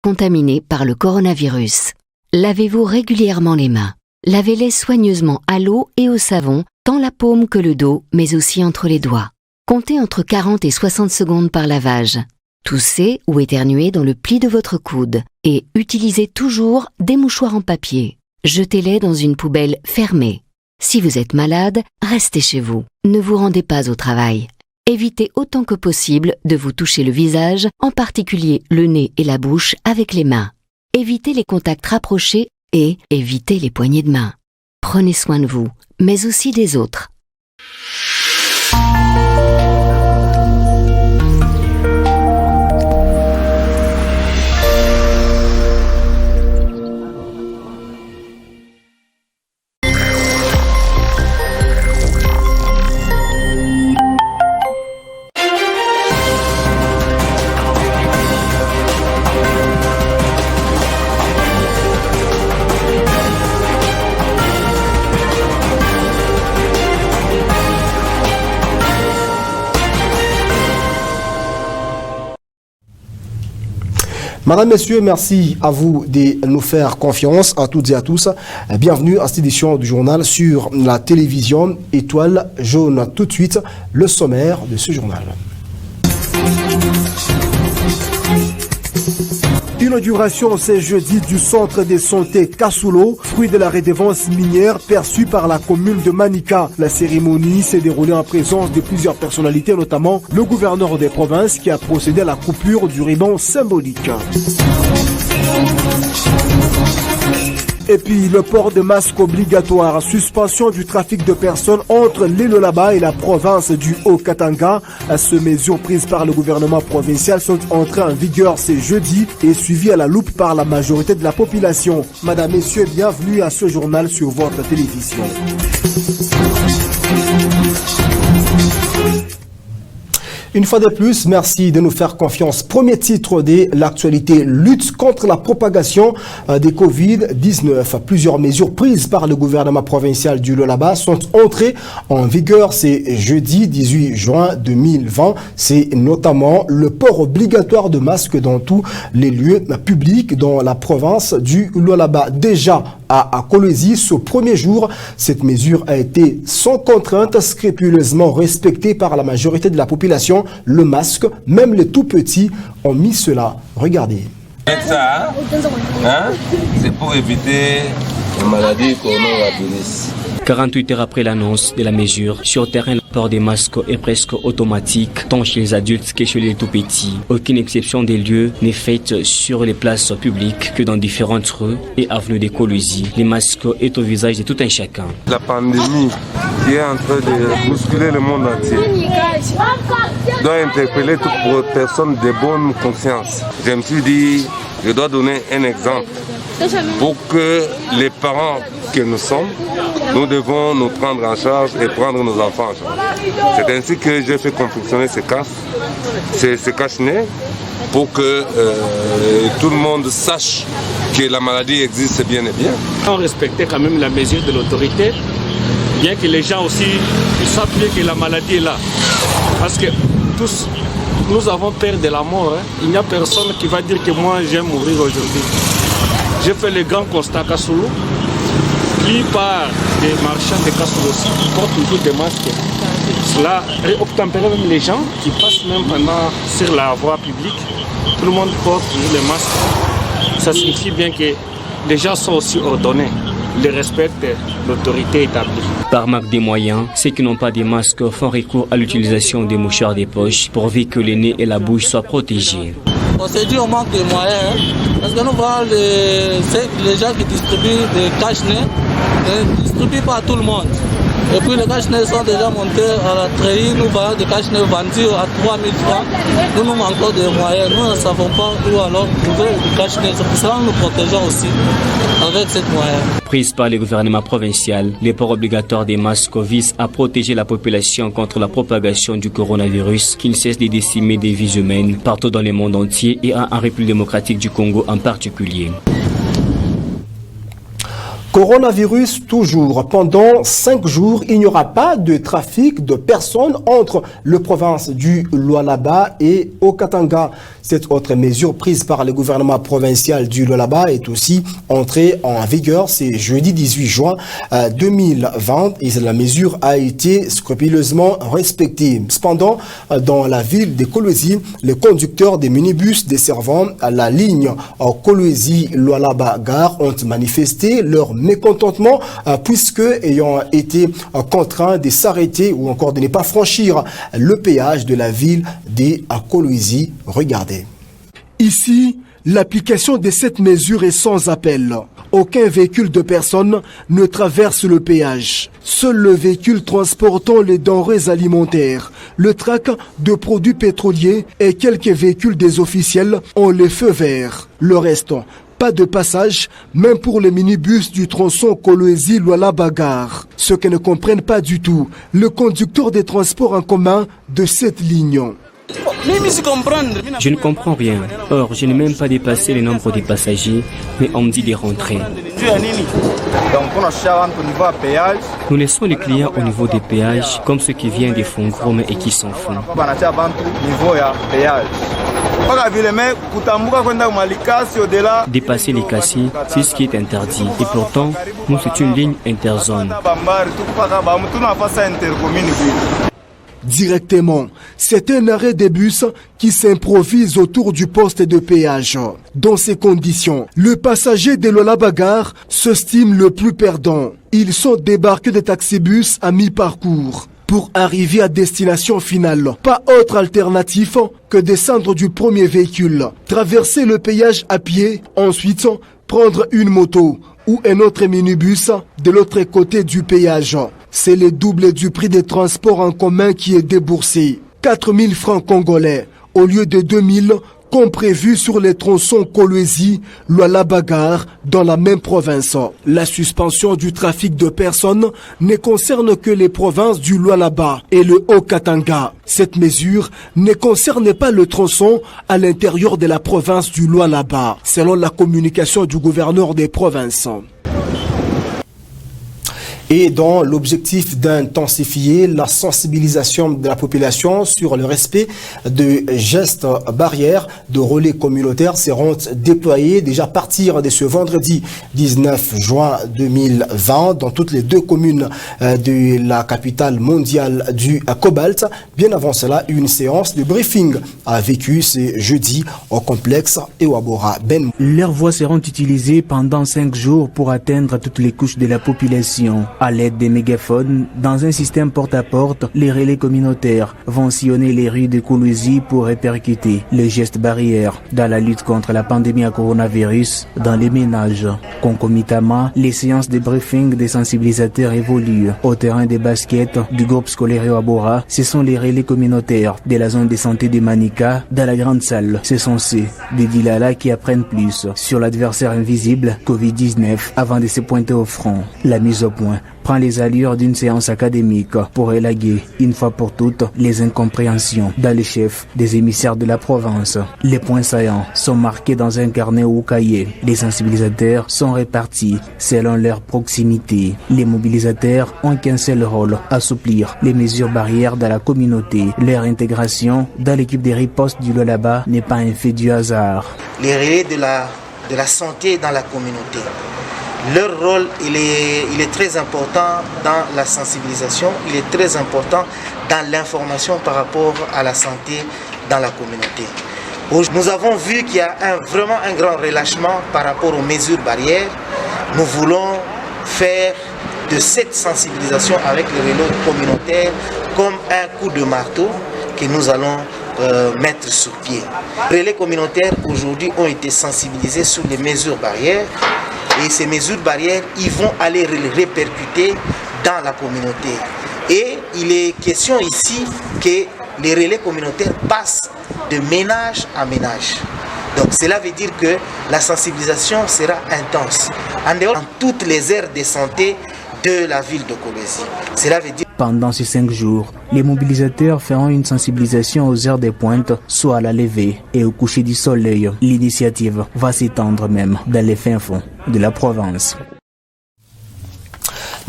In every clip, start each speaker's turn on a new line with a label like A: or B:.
A: contaminés par le coronavirus. Lavez-vous régulièrement les mains. Lavez-les soigneusement à l'eau et au savon, tant la paume que le dos, mais aussi entre les doigts. Comptez entre 40 et 60 secondes par lavage. Toussez ou éternuez dans le pli de votre coude et utilisez toujours des mouchoirs en papier. Jetez-les dans une poubelle fermée. Si vous êtes malade, restez chez vous. Ne vous rendez pas au travail. Évitez autant que possible de vous toucher le visage, en particulier le nez et la bouche avec les mains. Évitez les contacts rapprochés et évitez les poignées de main. Prenez soin de vous, mais aussi des autres.
B: Madame, Messieurs, merci à vous de nous faire confiance, à toutes et à tous. Bienvenue à cette édition du journal sur la télévision Étoile Jaune. Tout de suite, le sommaire de ce journal. Inauguration ce jeudi du centre de santé Kassulo, fruit de la redevance minière perçue par la commune de Manika. La cérémonie s'est déroulée en présence de plusieurs personnalités, notamment le gouverneur des provinces qui a procédé à la coupure du ruban symbolique. Et puis le port de masque obligatoire, suspension du trafic de personnes entre l'île Lualaba et la province du Haut-Katanga. Ces mesures prises par le gouvernement provincial sont entrées en vigueur ce jeudi et suivies à la loupe par la majorité de la population. Madame, Messieurs, bienvenue à ce journal sur votre télévision. Une fois de plus, merci de nous faire confiance. Premier titre de l'actualité, lutte contre la propagation des Covid-19. Plusieurs mesures prises par le gouvernement provincial du Lualaba sont entrées en vigueur ce jeudi 18 juin 2020. C'est notamment le port obligatoire de masques dans tous les lieux publics dans la province du Lualaba. Déjà à Kolwezi, ce premier jour, cette mesure a été sans contrainte, scrupuleusement respectée par la majorité de la population. Le masque, même les tout petits ont mis cela. Regardez.
C: Ça, c'est pour éviter les maladies coronavirus.
D: 48 heures après l'annonce de la mesure, sur terrain, le port des masques est presque automatique, tant chez les adultes que chez les tout-petits. Aucune exception des lieux n'est faite sur les places publiques que dans différentes rues et avenues de Kolwezi. Les masques est au visage de tout un chacun.
C: La pandémie qui est en train de bousculer le monde entier doit interpeller toute personne de bonne conscience. Je me suis dit, je dois donner un exemple pour que les parents que nous sommes, nous devons nous prendre en charge et prendre nos enfants en charge. C'est ainsi que j'ai fait confectionner ces cache-nez pour que tout le monde sache que la maladie existe bien et bien.
E: On respectait quand même la mesure de l'autorité, bien que les gens aussi savent bien que la maladie est là. Parce que tous, nous avons peur de la mort. Il n'y a personne qui va dire que moi j'aime mourir aujourd'hui. J'ai fait le grand constat Kassulo. La plupart des marchands de Kassulo aussi portent toujours des masques. Cela obtempère même les gens qui passent même sur la voie publique. Tout le monde porte toujours les masques. Ça signifie bien que les gens sont aussi ordonnés. Ils respectent l'autorité établie.
D: Par manque des moyens, ceux qui n'ont pas de masques font recours à l'utilisation des mouchoirs des poches pourvu que le nez et la bouche soient protégés.
F: On s'est dit au manque de moyens, parce que nous voyons les gens qui distribuent des cache-nez ne distribuent pas à tout le monde. Et puis les cache-nez sont déjà montés à la treillis, nous voyons des cache-nez vendus à 3 000 francs. Nous manquons de moyens, nous ne savons pas où alors trouver des cache-nez. C'est pour cela que nous protégeons aussi avec cette moyen.
D: Prise par le gouvernement provincial, les ports obligatoires des masques visent à protéger la population contre la propagation du coronavirus qui ne cesse de décimer des vies humaines partout dans le monde entier et en République démocratique du Congo en particulier.
B: Coronavirus toujours. Pendant 5 jours, il n'y aura pas de trafic de personnes entre le province du Lualaba et Okatanga. Cette autre mesure prise par le gouvernement provincial du Lualaba est aussi entrée en vigueur. C'est jeudi 18 juin 2020 et la mesure a été scrupuleusement respectée. Cependant, dans la ville de Kolwezi, les conducteurs des minibus desservant à la ligne Kolwezi-Lualaba-Gare ont manifesté leur mécontentement puisque ayant été contraints de s'arrêter ou encore de ne pas franchir le péage de la ville de Kolwezi. Regardez.
G: Ici, l'application de cette mesure est sans appel. Aucun véhicule de personnes ne traverse le péage. Seul le véhicule transportant les denrées alimentaires, le trac de produits pétroliers et quelques véhicules des officiels ont les feux verts. Le reste, pas de passage, même pour les minibus du tronçon Kolwezi-Lualaba-Gare. Ce que ne comprennent pas du tout le conducteur des transports en commun de cette ligne.
D: Je ne comprends rien. Or, je n'ai même pas dépassé le nombre de passagers, mais on me dit de rentrer. Nous laissons les clients au niveau des péages, comme ceux qui viennent des Fongrome et qui s'en font. Dépasser les cassis, c'est ce qui est interdit. Et pourtant, nous, c'est une ligne interzone.
G: Directement, c'est un arrêt des bus qui s'improvise autour du poste de péage. Dans ces conditions, le passager de Lualaba-Gare s'estime le plus perdant. Ils sont débarqués des taxibus à mi-parcours pour arriver à destination finale. Pas autre alternative que descendre du premier véhicule, traverser le péage à pied, ensuite prendre une moto ou un autre minibus de l'autre côté du péage. C'est le double du prix des transports en commun qui est déboursé. 4 000 francs congolais au lieu de 2 000 comme prévu sur les tronçons Kolwezi-Lualaba-Gare dans la même province. La suspension du trafic de personnes ne concerne que les provinces du Lualaba et le Haut-Katanga. Cette mesure ne concerne pas le tronçon à l'intérieur de la province du Lualaba, selon la communication du gouverneur des provinces.
B: Et dans l'objectif d'intensifier la sensibilisation de la population sur le respect de gestes barrières, de relais communautaires seront déployés déjà à partir de ce vendredi 19 juin 2020 dans toutes les 2 communes de la capitale mondiale du cobalt. Bien avant cela, une séance de briefing a vécu ce jeudi au complexe Ewabora Ben.
H: Leurs voix seront utilisées pendant 5 jours pour atteindre toutes les couches de la population. À l'aide des mégaphones, dans un système porte-à-porte, les relais communautaires vont sillonner les rues de Kolwezi pour répercuter les gestes barrières dans la lutte contre la pandémie à coronavirus dans les ménages. Concomitamment, les séances de briefing des sensibilisateurs évoluent. Au terrain des baskets du groupe scolaire Ewabora, ce sont les relais communautaires de la zone de santé de Manika. Dans la grande salle, ce sont ceux des Dilala qui apprennent plus sur l'adversaire invisible Covid-19 avant de se pointer au front. La mise au point prend les allures d'une séance académique pour élaguer une fois pour toutes les incompréhensions dans les chefs des émissaires de la province. Les points saillants sont marqués dans un carnet ou cahier. Les sensibilisateurs sont répartis selon leur proximité. Les mobilisateurs ont qu'un seul rôle, assouplir les mesures barrières dans la communauté. Leur intégration dans l'équipe des ripostes du Lualaba n'est pas un fait du hasard.
I: Les relais de la santé dans la communauté. Leur rôle, il est très important dans la sensibilisation, il est très important dans l'information par rapport à la santé dans la communauté. Nous avons vu qu'il y a vraiment un grand relâchement par rapport aux mesures barrières. Nous voulons faire de cette sensibilisation avec les relais communautaires comme un coup de marteau que nous allons mettre sur pied. Les relais communautaires aujourd'hui ont été sensibilisés sur les mesures barrières. Et ces mesures barrières, ils vont aller répercuter dans la communauté. Et il est question ici que les relais communautaires passent de ménage à ménage. Donc cela veut dire que la sensibilisation sera intense. En dehors, dans toutes les aires de santé de la ville de Kolwezi. Cela veut dire...
H: Pendant ces 5 jours, les mobilisateurs feront une sensibilisation aux heures de pointe, soit à la levée et au coucher du soleil. L'initiative va s'étendre même dans les fins fonds de la province.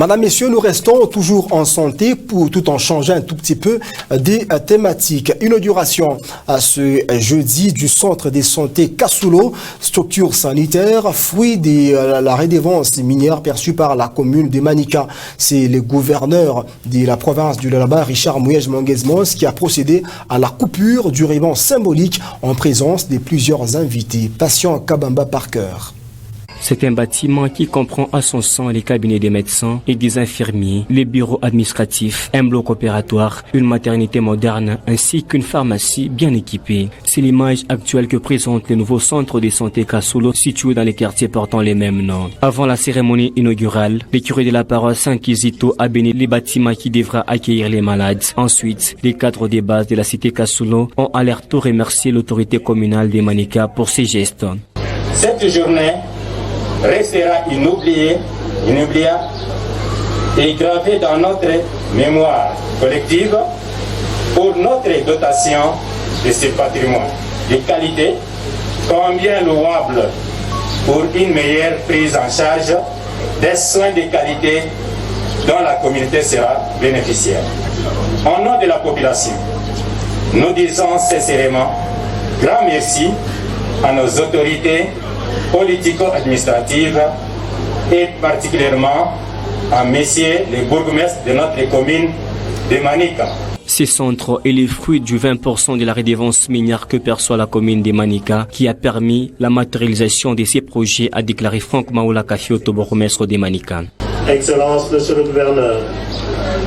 B: Madame, Messieurs, nous restons toujours en santé tout en changeant un tout petit peu des thématiques. Inauguration à ce jeudi du centre de santé Kassulo, structure sanitaire, fruit de la redevance minière perçue par la commune de Manika. C'est le gouverneur de la province du Lualaba, Richard Mouyej Manguezmos, qui a procédé à la coupure du ruban symbolique en présence de plusieurs invités. Patient Kabamba Parker.
D: C'est un bâtiment qui comprend à son sein les cabinets des médecins et des infirmiers, les bureaux administratifs, un bloc opératoire, une maternité moderne ainsi qu'une pharmacie bien équipée. C'est l'image actuelle que présente le nouveau centre de santé Kassulo situé dans les quartiers portant les mêmes noms. Avant la cérémonie inaugurale, le curé de la paroisse Saint-Kizito a béni les bâtiments qui devra accueillir les malades. Ensuite, les cadres des bases de la cité Kassulo ont à leur tour remercié l'autorité communale de Manika pour ses gestes.
J: Cette journée restera inoubliable et gravée dans notre mémoire collective pour notre dotation de ce patrimoine de qualité, combien louable pour une meilleure prise en charge des soins de qualité dont la communauté sera bénéficiaire. Au nom de la population, nous disons sincèrement grand merci à nos autorités politico-administrative et particulièrement à messieurs les bourgmestres de notre commune de Manika.
D: Ces centres est le fruit du 20% de la redevance minière que perçoit la commune de Manika qui a permis la matérialisation de ces projets, a déclaré Franck Maoula Kafioto, bourgmestre de Manika.
K: Excellence, Monsieur le Gouverneur,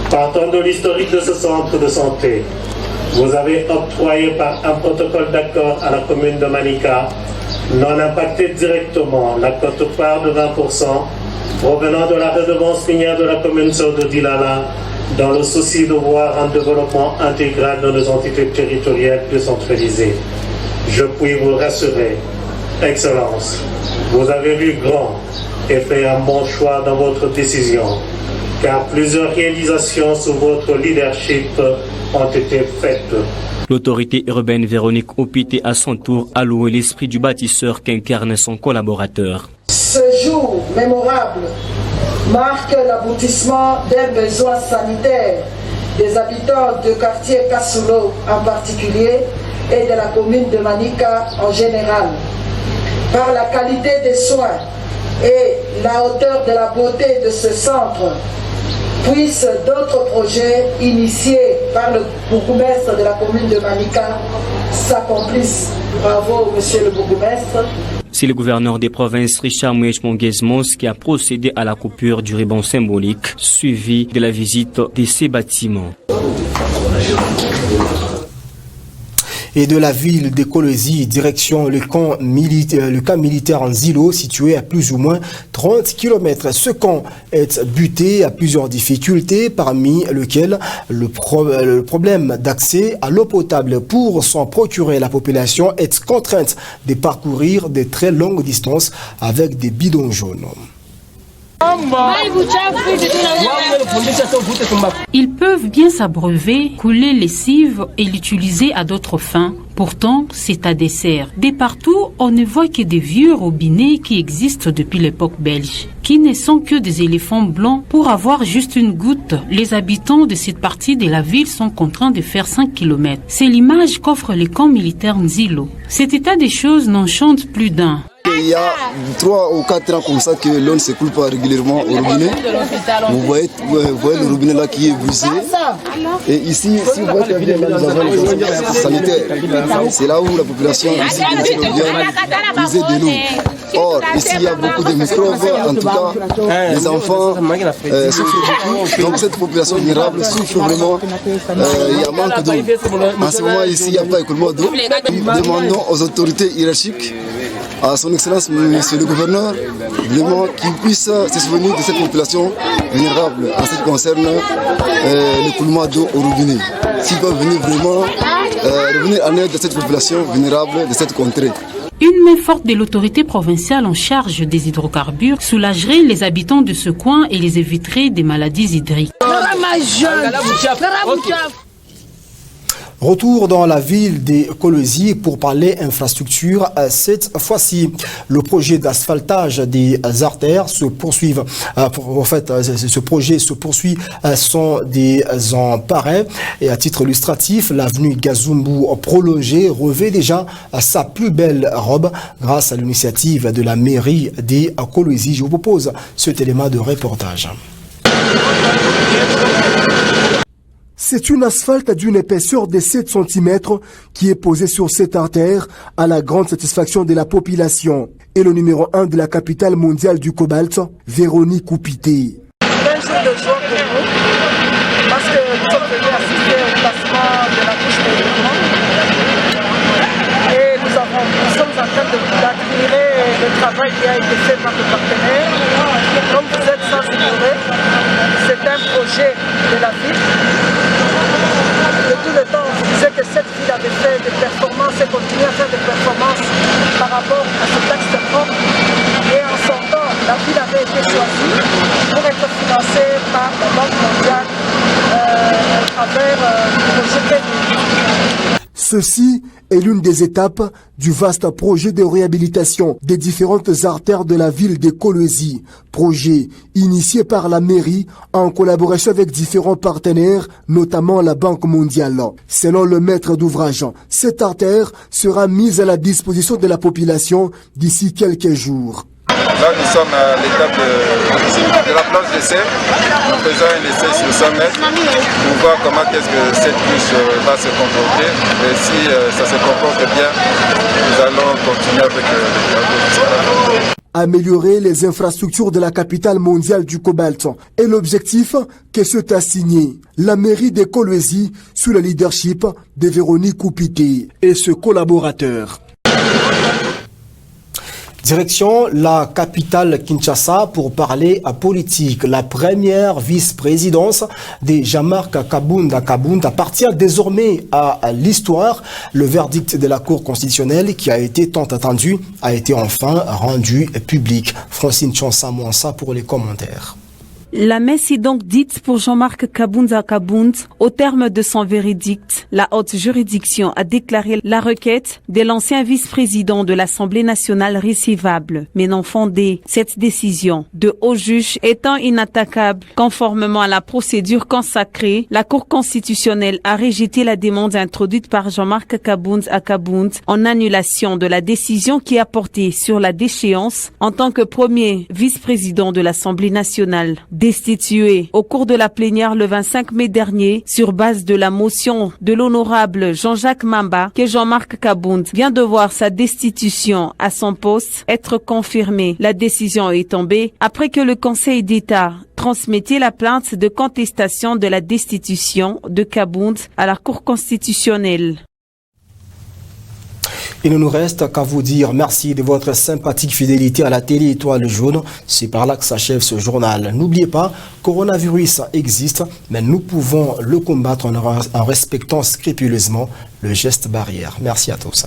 K: partant de l'historique de ce centre de santé, vous avez octroyé par un protocole d'accord à la commune de Manika non impacté directement la quote-part de 20% provenant de la redevance minière de la commune de Dilala dans le souci de voir un développement intégral de nos entités territoriales décentralisées. Je puis vous rassurer, Excellence, vous avez vu grand et fait un bon choix dans votre décision, car plusieurs réalisations sous votre leadership ont été faites.
D: L'autorité urbaine Véronique Opité à son tour a loué l'esprit du bâtisseur qu'incarne son collaborateur.
L: Ce jour mémorable marque l'aboutissement des besoins sanitaires des habitants du quartier Kassulo en particulier et de la commune de Manika en général. Par la qualité des soins et la hauteur de la beauté de ce centre, puissent d'autres projets initiés par le bourgmestre de la commune de Manika s'accomplissent. Bravo, monsieur le bourgmestre.
D: C'est le gouverneur des provinces Richard Mouyej Manguezmos qui a procédé à la coupure du ruban symbolique, suivi de la visite de ces bâtiments.
B: Et de la ville de Kolwezi, direction le camp militaire en Zilo, situé à plus ou moins 30 km. Ce camp est buté à plusieurs difficultés, parmi lesquelles le problème d'accès à l'eau potable. Pour s'en procurer, la population est contrainte de parcourir de très longues distances avec des bidons jaunes.
M: Ils peuvent bien s'abreuver, couler lessive et l'utiliser à d'autres fins. Pourtant, c'est à dessert. De partout, on ne voit que des vieux robinets qui existent depuis l'époque belge, qui ne sont que des éléphants blancs. Pour avoir juste une goutte, les habitants de cette partie de la ville sont contraints de faire 5 km. C'est l'image qu'offre le camp militaire Nzilo. Cet état des choses n'enchante plus d'un.
N: Il y a 3 ou 4 ans comme ça que l'eau ne s'écoule pas régulièrement au robinet. Vous voyez le robinet là qui est brisé. Et ici, si vous voyez que nous avons les sanitaires. C'est là où la population ici vient puiser de l'eau. Or, ici il y a beaucoup de microbes, en tout cas les enfants souffrent beaucoup. Donc cette population vulnérable souffre vraiment. Il y a manque d'eau. En ce moment ici, il n'y a pas écoulement d'eau. Nous demandons aux autorités hiérarchiques, à son excellence, monsieur le gouverneur, vraiment qu'il puisse se souvenir de cette population vulnérable en ce qui concerne l'écoulement d'eau au robinet. S'ils peuvent venir vraiment revenir en aide de cette population vulnérable de cette contrée.
M: Une main forte de l'autorité provinciale en charge des hydrocarbures soulagerait les habitants de ce coin et les éviterait des maladies hydriques.
B: Retour dans la ville des Kolwezi pour parler infrastructure. Cette fois-ci, le projet d'asphaltage des artères se poursuit. Ce projet se poursuit sans des emparés. Et à titre illustratif, l'avenue Gazumbu prolongée revêt déjà sa plus belle robe grâce à l'initiative de la mairie des Kolwezi. Je vous propose cet élément de reportage.
G: C'est une asphalte d'une épaisseur de 7 cm qui est posée sur cette artère à la grande satisfaction de la population. Et le numéro 1 de la capitale mondiale du cobalt, Véronique Koupité.
L: Un jour de joie pour nous, parce que nous sommes venus assister au placement de la couche d'équipement. Et nous sommes en train d'admirer le travail qui a été fait par nos partenaires. Comme vous êtes sans ignorer, c'est un projet de la ville. De tout le temps, on vous disait que cette ville avait fait des performances et continue à faire des performances par rapport à ce texte propre. Et en son temps, la ville avait été choisie pour être financée par la Banque mondiale à travers le projet Kenny.
G: Ceci est l'une des étapes du vaste projet de réhabilitation des différentes artères de la ville de Kolwezi. Projet initié par la mairie en collaboration avec différents partenaires, notamment la Banque mondiale. Selon le maître d'ouvrage, cette artère sera mise à la disposition de la population d'ici quelques jours.
O: Là, nous sommes à l'étape de la planche d'essai. Nous faisons un essai sur 100 mètres pour voir comment est-ce que cette couche va se comporter. Et si ça se comporte bien, nous allons continuer avec les travaux.
G: Améliorer les infrastructures de la capitale mondiale du cobalt est l'objectif que s'est assigné la mairie de Kolwezi sous le leadership de Véronique Koupité et ses collaborateurs.
B: Direction la capitale Kinshasa pour parler à politique. La première vice-présidence de Jean-Marc Kabunda appartient désormais à l'histoire. Le verdict de la Cour constitutionnelle qui a été tant attendu a été enfin rendu public. Francine Chansa-Mouansa pour les commentaires.
P: La messe est donc dite pour Jean-Marc Kabunda. Au terme de son verdict, la haute juridiction a déclaré la requête de l'ancien vice-président de l'Assemblée nationale recevable, mais non fondée. Cette décision de haut juge étant inattaquable, conformément à la procédure consacrée, la Cour constitutionnelle a rejeté la demande introduite par Jean-Marc Kabunda en annulation de la décision qui a porté sur la déchéance en tant que premier vice-président de l'Assemblée nationale. Destitué au cours de la plénière le 25 mai dernier sur base de la motion de l'honorable Jean-Jacques Mamba que Jean-Marc Kabunda vient de voir sa destitution à son poste être confirmée. La décision est tombée après que le Conseil d'État transmettait la plainte de contestation de la destitution de Kabunda à la Cour constitutionnelle.
B: Il ne nous reste qu'à vous dire merci de votre sympathique fidélité à la télé Étoile Jaune. C'est par là que s'achève ce journal. N'oubliez pas, coronavirus existe, mais nous pouvons le combattre en respectant scrupuleusement le geste barrière. Merci à tous.